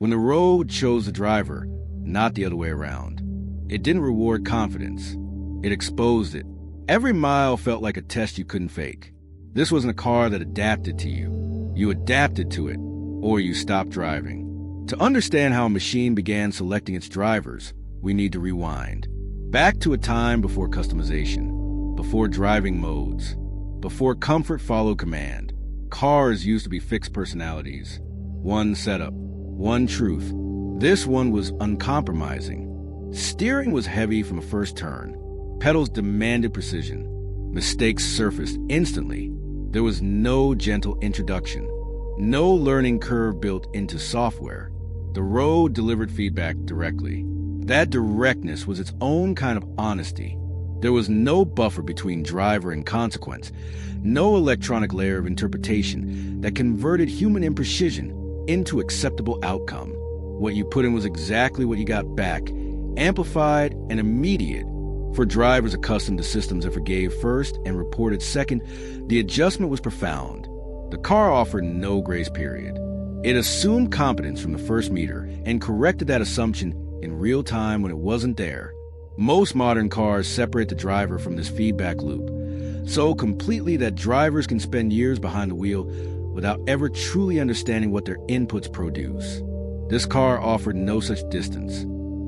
when the road chose the driver, not the other way around. It didn't reward confidence. It exposed it. Every mile felt like a test you couldn't fake. This wasn't a car that adapted to you. You adapted to it, or you stopped driving. To understand how a machine began selecting its drivers, we need to rewind. Back to a time before customization, before driving modes, before comfort followed command. Cars used to be fixed personalities. One setup, one truth. This one was uncompromising. Steering was heavy from the first turn. Pedals demanded precision. Mistakes surfaced instantly. There was no gentle introduction. No learning curve built into software. The road delivered feedback directly. That directness was its own kind of honesty. There was no buffer between driver and consequence, no electronic layer of interpretation that converted human imprecision into acceptable outcome. What you put in was exactly what you got back, amplified and immediate. For drivers accustomed to systems that forgave first and reported second, the adjustment was profound. The car offered no grace period. It assumed competence from the first meter and corrected that assumption in real time when it wasn't there. Most modern cars separate the driver from this feedback loop so completely that drivers can spend years behind the wheel without ever truly understanding what their inputs produce. This car offered no such distance.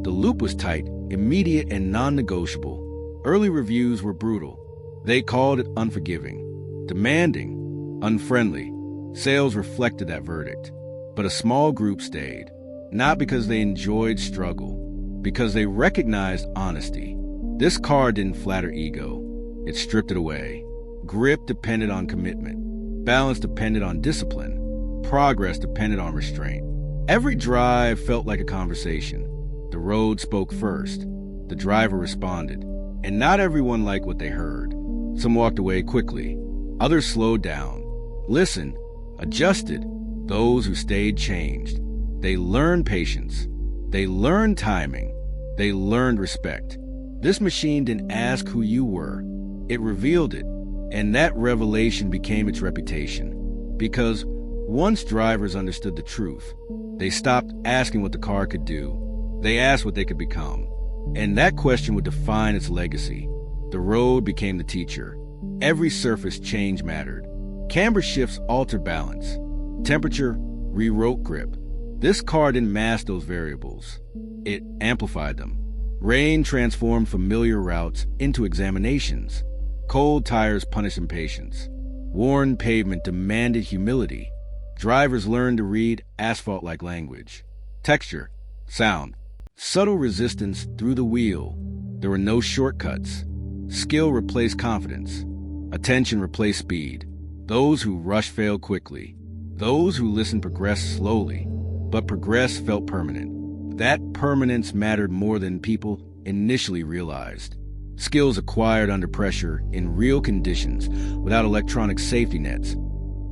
The loop was tight, immediate, and non-negotiable. Early reviews were brutal. They called it unforgiving, demanding, unfriendly. Sales reflected that verdict. But a small group stayed, not because they enjoyed struggle, because they recognized honesty. This car didn't flatter ego. It stripped it away. Grip depended on commitment. Balance depended on discipline. Progress depended on restraint. Every drive felt like a conversation. The road spoke first. The driver responded. And not everyone liked what they heard. Some walked away quickly. Others slowed down, listened, adjusted. Those who stayed changed. They learned patience. They learned timing. They learned respect. This machine didn't ask who you were. It revealed it. And that revelation became its reputation. Because once drivers understood the truth, they stopped asking what the car could do. They asked what they could become. And that question would define its legacy. The road became the teacher. Every surface change mattered. Camber shifts altered balance. Temperature rewrote grip. This car didn't mask those variables. It amplified them. Rain transformed familiar routes into examinations. Cold tires punished impatience. Worn pavement demanded humility. Drivers learned to read asphalt-like language. Texture, sound, subtle resistance through the wheel. There were no shortcuts. Skill replaced confidence. Attention replaced speed. Those who rushed failed quickly. Those who listened progressed slowly, but progress felt permanent. That permanence mattered more than people initially realized. Skills acquired under pressure in real conditions without electronic safety nets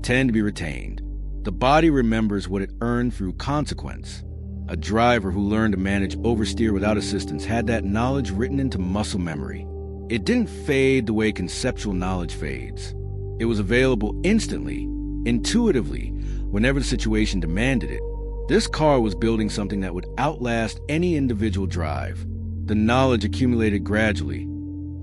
tend to be retained. The body remembers what it earned through consequence. A driver who learned to manage oversteer without assistance had that knowledge written into muscle memory. It didn't fade the way conceptual knowledge fades. It was available instantly, intuitively, whenever the situation demanded it. This car was building something that would outlast any individual drive. The knowledge accumulated gradually,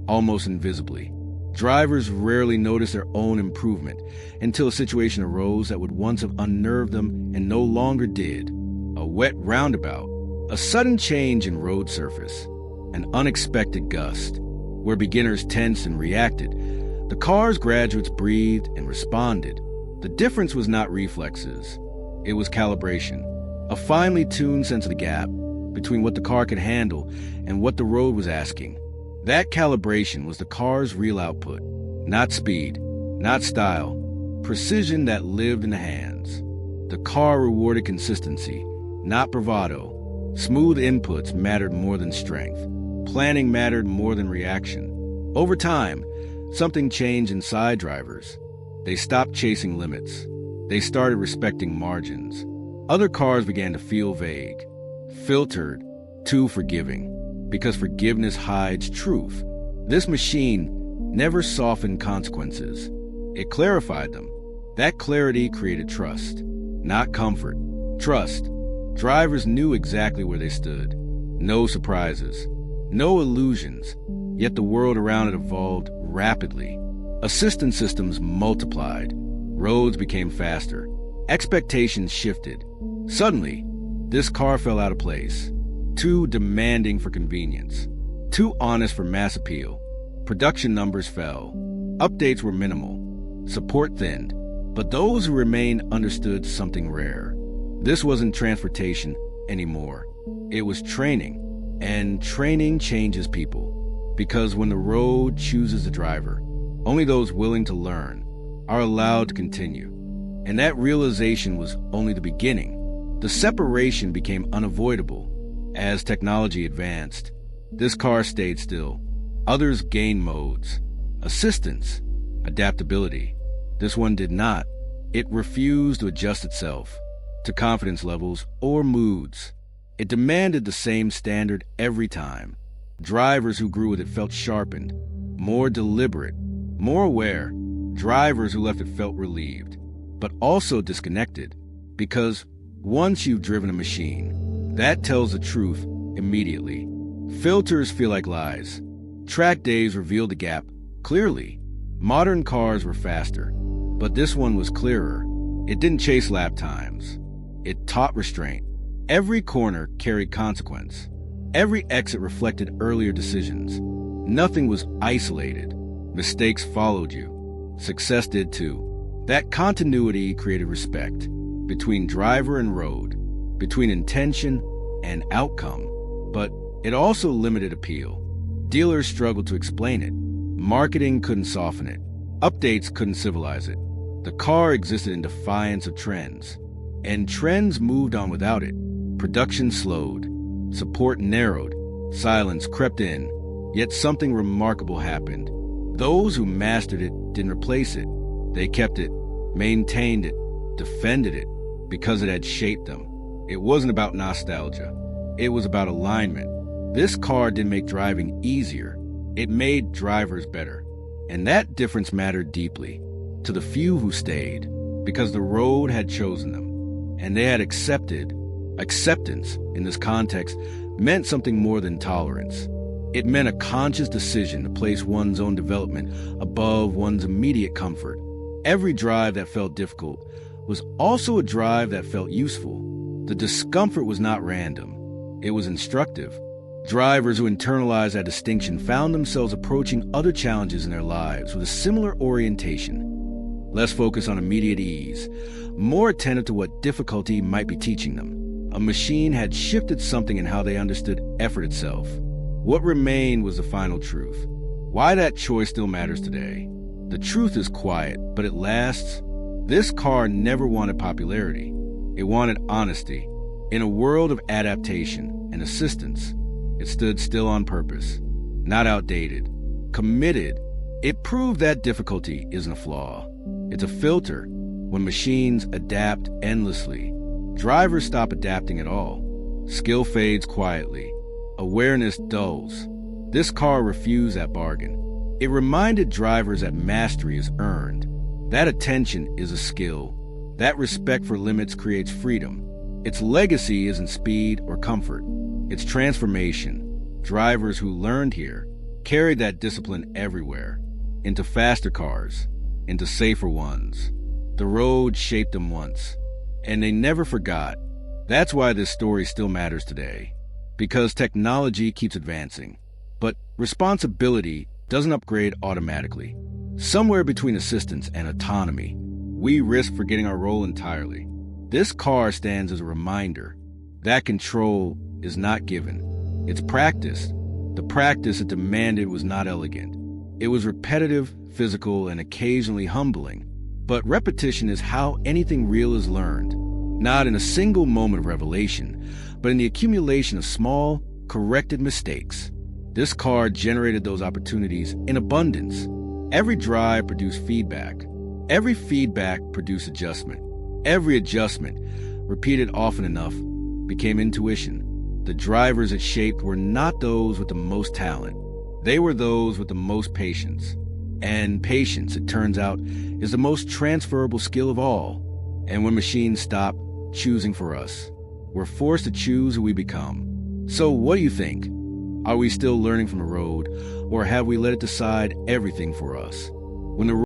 almost invisibly. Drivers rarely noticed their own improvement until a situation arose that would once have unnerved them and no longer did. A wet roundabout, a sudden change in road surface, an unexpected gust. Where beginners tensed and reacted, the car's graduates breathed and responded. The difference was not reflexes. It was calibration, a finely tuned sense of the gap between what the car could handle and what the road was asking. That calibration was the car's real output, not speed, not style, precision that lived in the hands. The car rewarded consistency, not bravado. Smooth inputs mattered more than strength. Planning mattered more than reaction. Over time, something changed inside drivers. They stopped chasing limits. They started respecting margins. Other cars began to feel vague, filtered, too forgiving, because forgiveness hides truth. This machine never softened consequences. It clarified them. That clarity created trust, not comfort. Trust, Drivers knew exactly where they stood. No surprises, no illusions, yet the world around it evolved rapidly. Assistance systems multiplied. Roads became faster. Expectations shifted. Suddenly, this car fell out of place. Too demanding for convenience. Too honest for mass appeal. Production numbers fell. Updates were minimal. Support thinned. But those who remained understood something rare. This wasn't transportation anymore. It was training. And training changes people. Because when the road chooses a driver, only those willing to learn are allowed to continue. And that realization was only the beginning. The separation became unavoidable. As technology advanced, this car stayed still. Others gained modes, assistance, adaptability. This one did not. It refused to adjust itself to confidence levels or moods. It demanded the same standard every time. Drivers who grew with it felt sharpened, more deliberate, more aware. Drivers who left it felt relieved, but also disconnected. Because once you've driven a machine, that tells the truth immediately. Filters feel like lies. Track days revealed the gap clearly. Modern cars were faster, but this one was clearer. It didn't chase lap times. It taught restraint. Every corner carried consequence. Every exit reflected earlier decisions. Nothing was isolated. Mistakes followed you. Success did too. That continuity created respect between driver and road, between intention and outcome. But it also limited appeal. Dealers struggled to explain it. Marketing couldn't soften it. Updates couldn't civilize it. The car existed in defiance of trends. And trends moved on without it. Production slowed. Support narrowed. Silence crept in. Yet something remarkable happened. Those who mastered it didn't replace it. They kept it, maintained it, defended it, because it had shaped them. It wasn't about nostalgia. It was about alignment. This car didn't make driving easier. It made drivers better. And that difference mattered deeply to the few who stayed, because the road had chosen them. And they had accepted. Acceptance, in this context, meant something more than tolerance. It meant a conscious decision to place one's own development above one's immediate comfort. Every drive that felt difficult was also a drive that felt useful. The discomfort was not random. It was instructive. Drivers who internalized that distinction found themselves approaching other challenges in their lives with a similar orientation. Less focus on immediate ease, more attentive to what difficulty might be teaching them. A machine had shifted something in how they understood effort itself. What remained was the final truth. Why that choice still matters today. The truth is quiet, but it lasts. This car never wanted popularity. It wanted honesty. In a world of adaptation and assistance, it stood still on purpose, not outdated, committed. It proved that difficulty isn't a flaw. It's a filter. When machines adapt endlessly, drivers stop adapting at all. Skill fades quietly. Awareness dulls. This car refused that bargain. It reminded drivers that mastery is earned. That attention is a skill. That respect for limits creates freedom. Its legacy isn't speed or comfort. It's transformation. Drivers who learned here carried that discipline everywhere, into faster cars, into safer ones. The road shaped them once, and they never forgot. That's why this story still matters today. Because technology keeps advancing, but responsibility doesn't upgrade automatically. Somewhere between assistance and autonomy, we risk forgetting our role entirely. This car stands as a reminder that control is not given. It's practiced. The practice it demanded was not elegant. It was repetitive, physical, and occasionally humbling. But repetition is how anything real is learned. Not in a single moment of revelation, but in the accumulation of small, corrected mistakes. This car generated those opportunities in abundance. Every drive produced feedback. Every feedback produced adjustment. Every adjustment, repeated often enough, became intuition. The drivers it shaped were not those with the most talent. They were those with the most patience. And patience, it turns out, is the most transferable skill of all. And when machines stop choosing for us, We're forced to choose who we become. So what do you think? Are we still learning from the road, or have we let it decide everything for us? When the